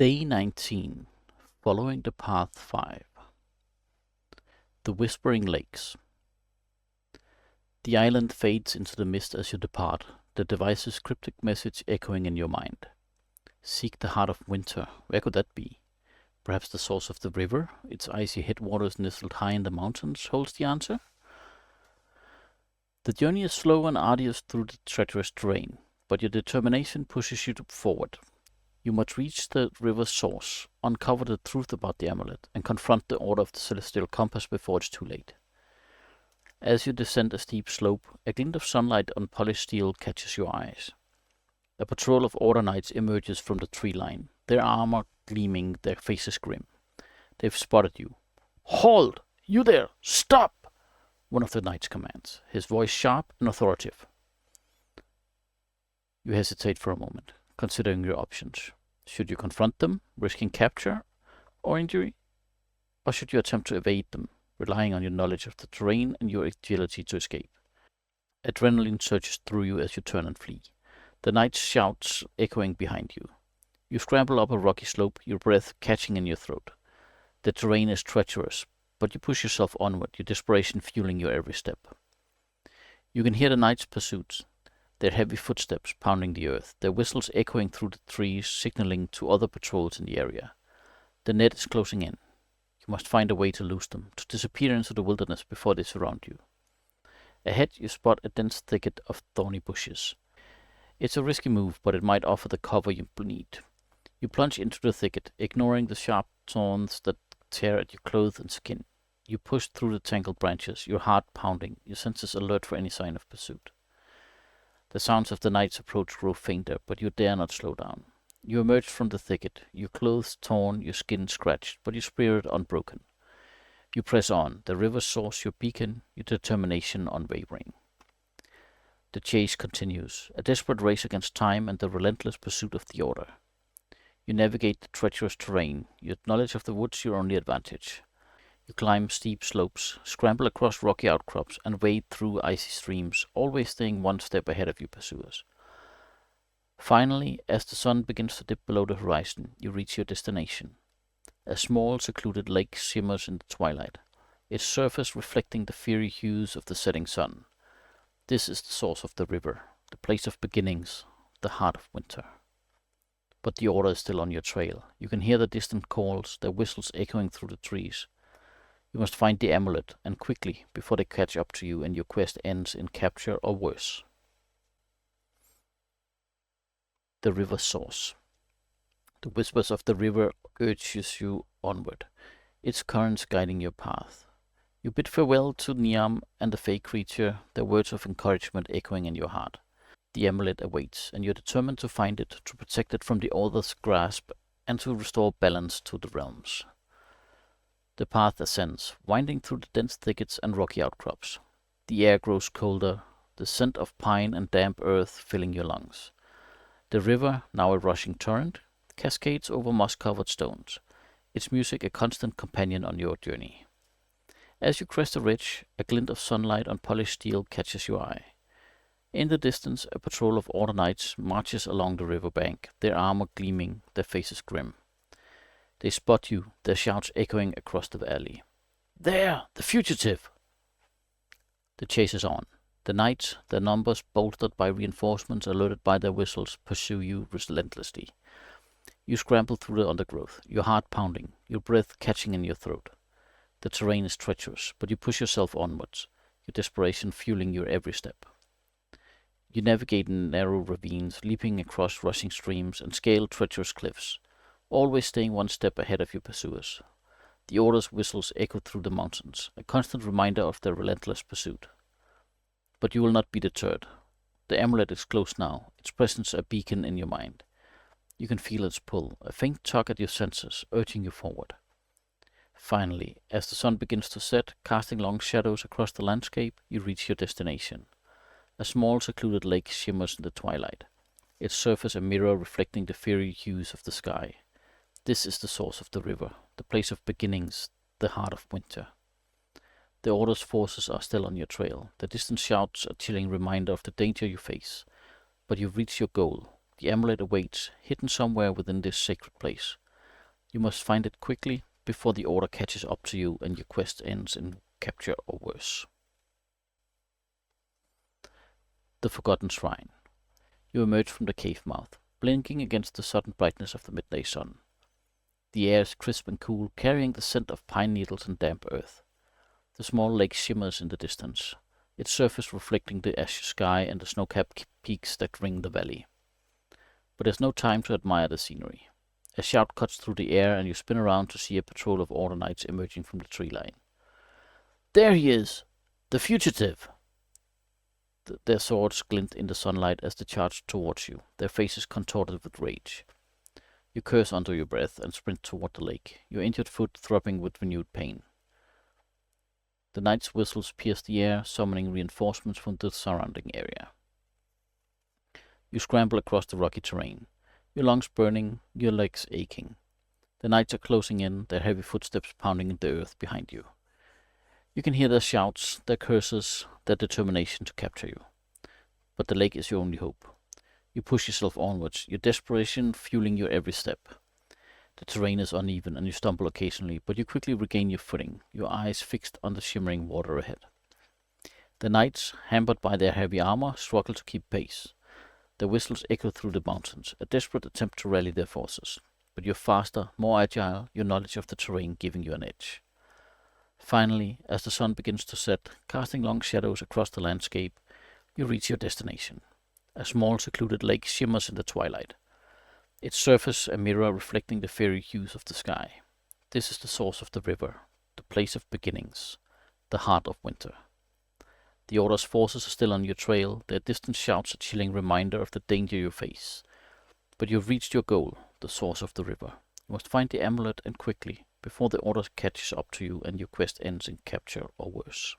Day 19. Following the Path 5. The Whispering Lakes. The island fades into the mist as you depart, the device's cryptic message echoing in your mind. Seek the heart of winter. Where could that be? Perhaps the source of the river, its icy headwaters nestled high in the mountains, holds the answer? The journey is slow and arduous through the treacherous terrain, but your determination pushes you forward. You must reach the river's source, uncover the truth about the amulet, and confront the Order of the Celestial Compass before it's too late. As you descend a steep slope, a glint of sunlight on polished steel catches your eyes. A patrol of Order Knights emerges from the tree line, their armor gleaming, their faces grim. They've spotted you. "Halt! You there! Stop!" one of the knights commands, his voice sharp and authoritative. You hesitate for a moment, considering your options. Should you confront them, risking capture or injury? Or should you attempt to evade them, relying on your knowledge of the terrain and your agility to escape? Adrenaline surges through you as you turn and flee, the knight's shouts echoing behind you. You scramble up a rocky slope, your breath catching in your throat. The terrain is treacherous, but you push yourself onward, your desperation fueling your every step. You can hear the knight's pursuit, their heavy footsteps pounding the earth, their whistles echoing through the trees, signaling to other patrols in the area. The net is closing in. You must find a way to lose them, to disappear into the wilderness before they surround you. Ahead you spot a dense thicket of thorny bushes. It's a risky move, but it might offer the cover you need. You plunge into the thicket, ignoring the sharp thorns that tear at your clothes and skin. You push through the tangled branches, your heart pounding, your senses alert for any sign of pursuit. The sounds of the night's approach grow fainter, but you dare not slow down. You emerge from the thicket, your clothes torn, your skin scratched, but your spirit unbroken. You press on, the river's source your beacon, your determination unwavering. The chase continues, a desperate race against time and the relentless pursuit of the Order. You navigate the treacherous terrain, your knowledge of the woods your only advantage. You climb steep slopes, scramble across rocky outcrops, and wade through icy streams, always staying one step ahead of your pursuers. Finally, as the sun begins to dip below the horizon, you reach your destination. A small, secluded lake shimmers in the twilight, its surface reflecting the fiery hues of the setting sun. This is the source of the river, the place of beginnings, the heart of winter. But the Order is still on your trail. You can hear the distant calls, their whistles echoing through the trees. You must find the amulet, and quickly, before they catch up to you and your quest ends in capture or worse. The river's source. The whispers of the river urges you onward, its currents guiding your path. You bid farewell to Niam and the fey creature, their words of encouragement echoing in your heart. The amulet awaits, and you're determined to find it, to protect it from the Order's grasp, and to restore balance to the realms. The path ascends, winding through the dense thickets and rocky outcrops. The air grows colder, the scent of pine and damp earth filling your lungs. The river, now a rushing torrent, cascades over moss-covered stones, its music a constant companion on your journey. As you crest a ridge, a glint of sunlight on polished steel catches your eye. In the distance, a patrol of Order Knights marches along the river bank, their armor gleaming, their faces grim. They spot you, their shouts echoing across the valley. "There! The fugitive!" The chase is on. The knights, their numbers bolstered by reinforcements alerted by their whistles, pursue you relentlessly. You scramble through the undergrowth, your heart pounding, your breath catching in your throat. The terrain is treacherous, but you push yourself onwards, your desperation fueling your every step. You navigate in narrow ravines, leaping across rushing streams, and scale treacherous cliffs, always staying one step ahead of your pursuers. The Order's whistles echo through the mountains, a constant reminder of their relentless pursuit. But you will not be deterred. The amulet is close now, its presence a beacon in your mind. You can feel its pull, a faint tug at your senses, urging you forward. Finally, as the sun begins to set, casting long shadows across the landscape, you reach your destination. A small, secluded lake shimmers in the twilight, its surface a mirror reflecting the fiery hues of the sky. This is the source of the river, the place of beginnings, the heart of winter. The Order's forces are still on your trail, the distant shouts a chilling reminder of the danger you face. But you've reached your goal. The amulet awaits, hidden somewhere within this sacred place. You must find it quickly before the order catches up to you and your quest ends in capture or worse. The Forgotten Shrine. You emerge from the cave mouth, blinking against the sudden brightness of the midday sun. The air is crisp and cool, carrying the scent of pine needles and damp earth. The small lake shimmers in the distance, its surface reflecting the azure sky and the snow-capped peaks that ring the valley. But there's no time to admire the scenery. A shout cuts through the air and you spin around to see a patrol of Order Knights emerging from the tree line. There he is! The fugitive! Their swords glint in the sunlight as they charge towards you, their faces contorted with rage. You curse under your breath and sprint toward the lake, your injured foot throbbing with renewed pain. The knight's whistles pierce the air, summoning reinforcements from the surrounding area. You scramble across the rocky terrain, your lungs burning, your legs aching. The knights are closing in, their heavy footsteps pounding in the earth behind you. You can hear their shouts, their curses, their determination to capture you. But the lake is your only hope. You push yourself onwards, your desperation fueling your every step. The terrain is uneven and you stumble occasionally, but you quickly regain your footing, your eyes fixed on the shimmering water ahead. The knights, hampered by their heavy armor, struggle to keep pace. Their whistles echo through the mountains, a desperate attempt to rally their forces. But you're faster, more agile, your knowledge of the terrain giving you an edge. Finally, as the sun begins to set, casting long shadows across the landscape, you reach your destination. A small secluded lake shimmers in the twilight, its surface a mirror reflecting the fairy hues of the sky. This is the source of the river, the place of beginnings, the heart of winter. The Order's forces are still on your trail, their distant shouts a chilling reminder of the danger you face. But you've reached your goal, the source of the river. You must find the amulet and quickly, before the Order catches up to you and your quest ends in capture or worse.